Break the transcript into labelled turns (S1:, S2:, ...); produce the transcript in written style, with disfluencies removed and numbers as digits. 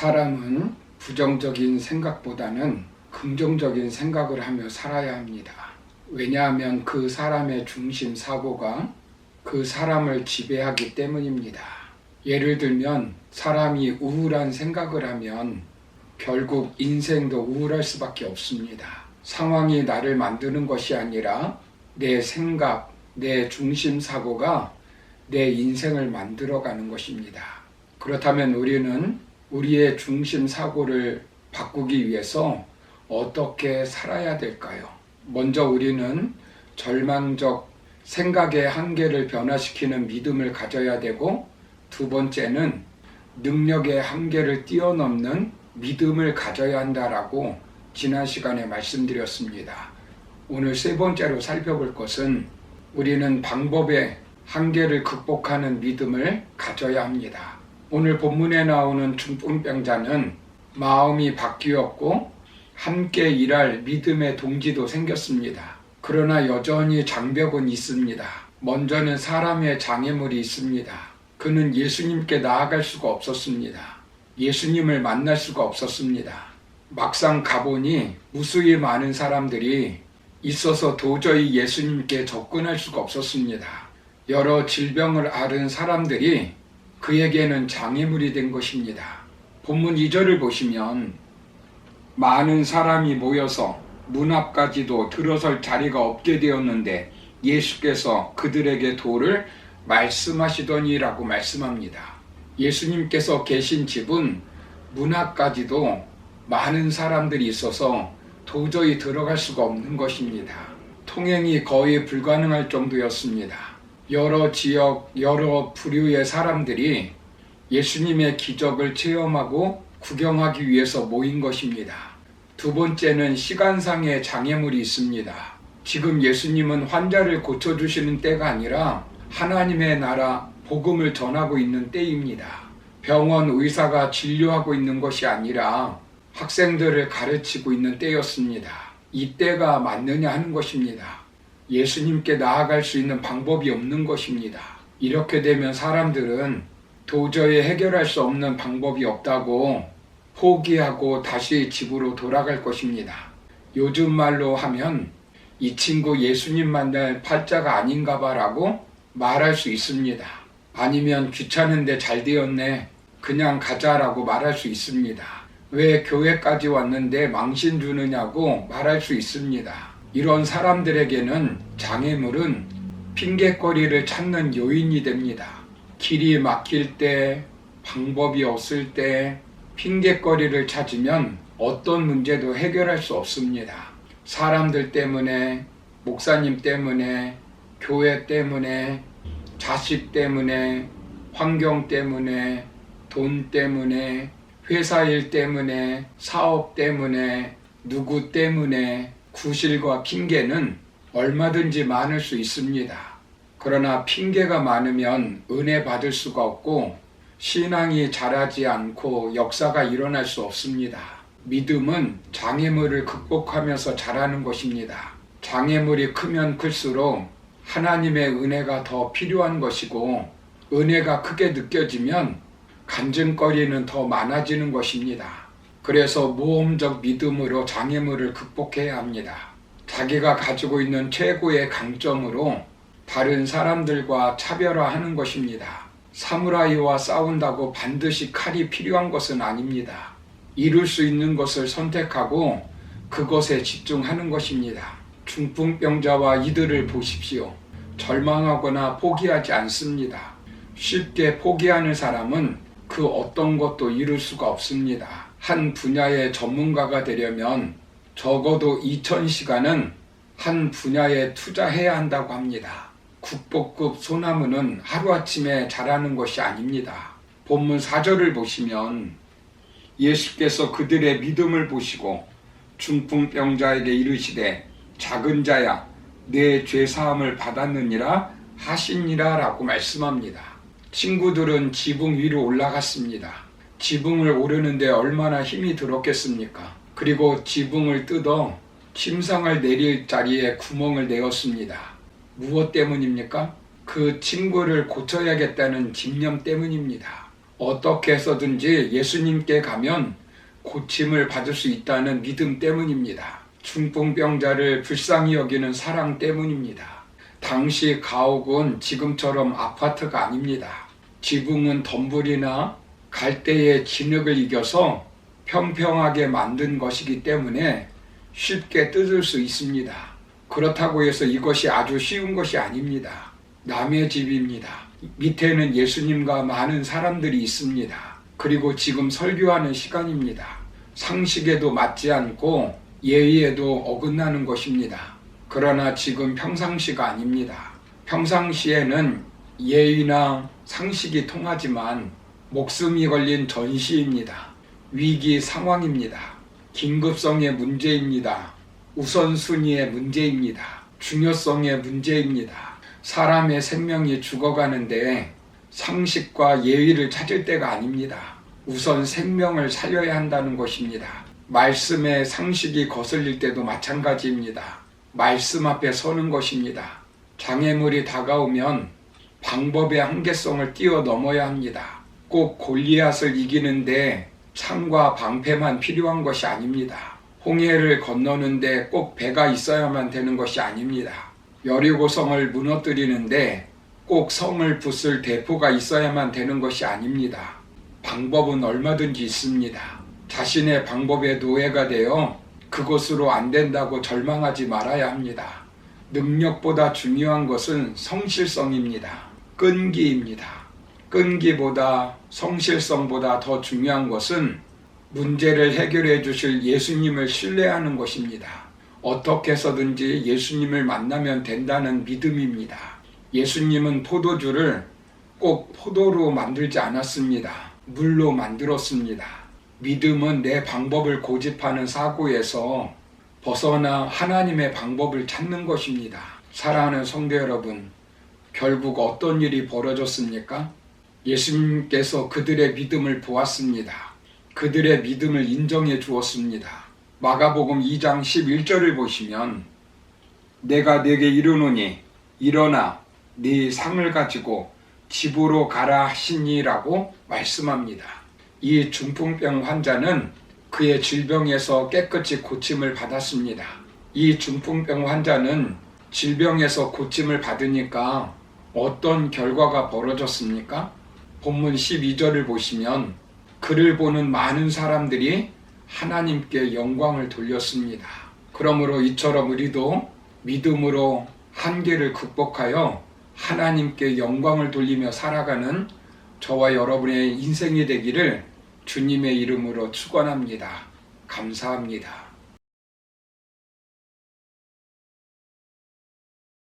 S1: 사람은 부정적인 생각보다는 긍정적인 생각을 하며 살아야 합니다. 왜냐하면 그 사람의 중심 사고가 그 사람을 지배하기 때문입니다. 예를 들면 사람이 우울한 생각을 하면 결국 인생도 우울할 수밖에 없습니다. 상황이 나를 만드는 것이 아니라 내 생각, 내 중심 사고가 내 인생을 만들어가는 것입니다. 그렇다면 우리는 우리의 중심 사고를 바꾸기 위해서 어떻게 살아야 될까요? 먼저 우리는 절망적 생각의 한계를 변화시키는 믿음을 가져야 되고, 두 번째는 능력의 한계를 뛰어넘는 믿음을 가져야 한다라고 지난 시간에 말씀드렸습니다. 오늘 세 번째로 살펴볼 것은 우리는 방법의 한계를 극복하는 믿음을 가져야 합니다. 오늘 본문에 나오는 중풍병자는 마음이 바뀌었고 함께 일할 믿음의 동지도 생겼습니다. 그러나 여전히 장벽은 있습니다. 먼저는 사람의 장애물이 있습니다. 그는 예수님께 나아갈 수가 없었습니다. 예수님을 만날 수가 없었습니다. 막상 가보니 무수히 많은 사람들이 있어서 도저히 예수님께 접근할 수가 없었습니다. 여러 질병을 앓은 사람들이 그에게는 장애물이 된 것입니다. 본문 2절을 보시면 많은 사람이 모여서 문 앞까지도 들어설 자리가 없게 되었는데 예수께서 그들에게 도를 말씀하시더니라고 말씀합니다. 예수님께서 계신 집은 문 앞까지도 많은 사람들이 있어서 도저히 들어갈 수가 없는 것입니다. 통행이 거의 불가능할 정도였습니다. 여러 지역, 여러 부류의 사람들이 예수님의 기적을 체험하고 구경하기 위해서 모인 것입니다. 두 번째는 시간상의 장애물이 있습니다. 지금 예수님은 환자를 고쳐주시는 때가 아니라 하나님의 나라 복음을 전하고 있는 때입니다. 병원 의사가 진료하고 있는 것이 아니라 학생들을 가르치고 있는 때였습니다. 이 때가 맞느냐 하는 것입니다. 예수님께 나아갈 수 있는 방법이 없는 것입니다. 이렇게 되면 사람들은 도저히 해결할 수 없는 방법이 없다고 포기하고 다시 집으로 돌아갈 것입니다. 요즘 말로 하면 이 친구 예수님 만날 팔자가 아닌가 봐라고 말할 수 있습니다. 아니면 귀찮은데 잘 되었네, 그냥 가자라고 말할 수 있습니다. 왜 교회까지 왔는데 망신 주느냐고 말할 수 있습니다. 이런 사람들에게는 장애물은 핑곗거리를 찾는 요인이 됩니다. 길이 막힐 때, 방법이 없을 때 핑곗거리를 찾으면 어떤 문제도 해결할 수 없습니다. 사람들 때문에, 목사님 때문에, 교회 때문에, 자식 때문에, 환경 때문에, 돈 때문에, 회사 일 때문에, 사업 때문에, 누구 때문에 구실과 핑계는 얼마든지 많을 수 있습니다. 그러나 핑계가 많으면 은혜 받을 수가 없고 신앙이 자라지 않고 역사가 일어날 수 없습니다. 믿음은 장애물을 극복하면서 자라는 것입니다. 장애물이 크면 클수록 하나님의 은혜가 더 필요한 것이고, 은혜가 크게 느껴지면 간증거리는 더 많아지는 것입니다. 그래서 모험적 믿음으로 장애물을 극복해야 합니다. 자기가 가지고 있는 최고의 강점으로 다른 사람들과 차별화하는 것입니다. 사무라이와 싸운다고 반드시 칼이 필요한 것은 아닙니다. 이룰 수 있는 것을 선택하고 그것에 집중하는 것입니다. 중풍병자와 이들을 보십시오. 절망하거나 포기하지 않습니다. 쉽게 포기하는 사람은 그 어떤 것도 이룰 수가 없습니다. 한 분야의 전문가가 되려면 적어도 2000시간은 한 분야에 투자해야 한다고 합니다. 국보급 소나무는 하루아침에 자라는 것이 아닙니다. 본문 4절을 보시면 예수께서 그들의 믿음을 보시고 중풍병자에게 이르시되 작은 자야, 내 죄사함을 받았느니라 하시니라 라고 말씀합니다. 친구들은 지붕 위로 올라갔습니다. 지붕을 오르는데 얼마나 힘이 들었겠습니까? 그리고 지붕을 뜯어 침상을 내릴 자리에 구멍을 내었습니다. 무엇 때문입니까? 그 친구를 고쳐야겠다는 집념 때문입니다. 어떻게 해서든지 예수님께 가면 고침을 받을 수 있다는 믿음 때문입니다. 중풍병자를 불쌍히 여기는 사랑 때문입니다. 당시 가옥은 지금처럼 아파트가 아닙니다. 지붕은 덤불이나 갈대의 진흙을 이겨서 평평하게 만든 것이기 때문에 쉽게 뜯을 수 있습니다. 그렇다고 해서 이것이 아주 쉬운 것이 아닙니다. 남의 집입니다. 밑에는 예수님과 많은 사람들이 있습니다. 그리고 지금 설교하는 시간입니다. 상식에도 맞지 않고 예의에도 어긋나는 것입니다. 그러나 지금 평상시가 아닙니다. 평상시에는 예의나 상식이 통하지만 목숨이 걸린 전시입니다. 위기 상황입니다. 긴급성의 문제입니다. 우선순위의 문제입니다. 중요성의 문제입니다. 사람의 생명이 죽어가는데 상식과 예의를 찾을 때가 아닙니다. 우선 생명을 살려야 한다는 것입니다. 말씀의 상식이 거슬릴 때도 마찬가지입니다. 말씀 앞에 서는 것입니다. 장애물이 다가오면 방법의 한계성을 뛰어넘어야 합니다. 꼭 골리앗을 이기는데 창과 방패만 필요한 것이 아닙니다. 홍해를 건너는데 꼭 배가 있어야만 되는 것이 아닙니다. 여리고성을 무너뜨리는데 꼭 성을 부술 대포가 있어야만 되는 것이 아닙니다. 방법은 얼마든지 있습니다. 자신의 방법에 노예가 되어 그것으로 안 된다고 절망하지 말아야 합니다. 능력보다 중요한 것은 성실성입니다. 끈기입니다. 끈기보다 성실성보다 더 중요한 것은 문제를 해결해 주실 예수님을 신뢰하는 것입니다. 어떻게 해서든지 예수님을 만나면 된다는 믿음입니다. 예수님은 포도주를 꼭 포도로 만들지 않았습니다. 물로 만들었습니다. 믿음은 내 방법을 고집하는 사고에서 벗어나 하나님의 방법을 찾는 것입니다. 사랑하는 성도 여러분, 결국 어떤 일이 벌어졌습니까? 예수님께서 그들의 믿음을 보았습니다. 그들의 믿음을 인정해 주었습니다. 마가복음 2장 11절을 보시면 내가 네게 이르노니 일어나 네 상을 가지고 집으로 가라 하시니라고 말씀합니다. 이 중풍병 환자는 그의 질병에서 깨끗이 고침을 받았습니다. 이 중풍병 환자는 질병에서 고침을 받으니까 어떤 결과가 벌어졌습니까? 본문 12절을 보시면 그를 보는 많은 사람들이 하나님께 영광을 돌렸습니다. 그러므로 이처럼 우리도 믿음으로 한계를 극복하여 하나님께 영광을 돌리며 살아가는 저와 여러분의 인생이 되기를 주님의 이름으로 축원합니다. 감사합니다.